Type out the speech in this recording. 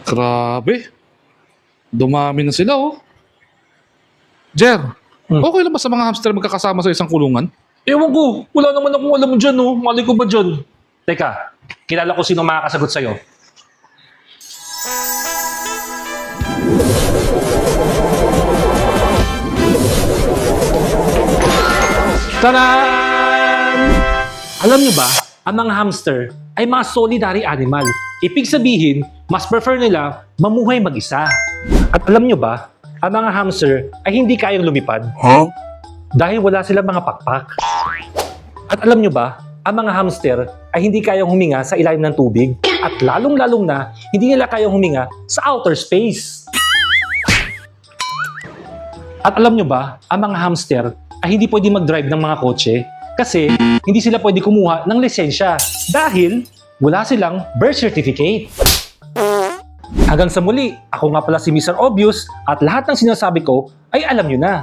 Grabe. Dumami na sila, oh. Jer, okay lang ba sa mga hamster magkakasama sa isang kulungan? Ewan ko, wala naman akong alam dyan, no? Mali ko ba dyan? Teka, kilala ko sino makakasagot sa'yo. Taran! Alam nyo ba, ang mga hamster ay mga solitary animal. Ibig sabihin, mas prefer nila mamuhay mag-isa. At alam nyo ba, ang mga hamster ay hindi kayang lumipad. Dahil wala silang mga pakpak. At alam nyo ba, ang mga hamster ay hindi kayang huminga sa ilalim ng tubig at lalong-lalong na hindi nila kayang huminga sa outer space. At alam nyo ba, ang mga hamster ay hindi pwede mag-drive ng mga kotse kasi hindi sila pwede kumuha ng lisensya dahil wala silang birth certificate. Hanggang sa muli, ako nga pala si Mr. Obvious at lahat ng sinasabi ko ay alam nyo na.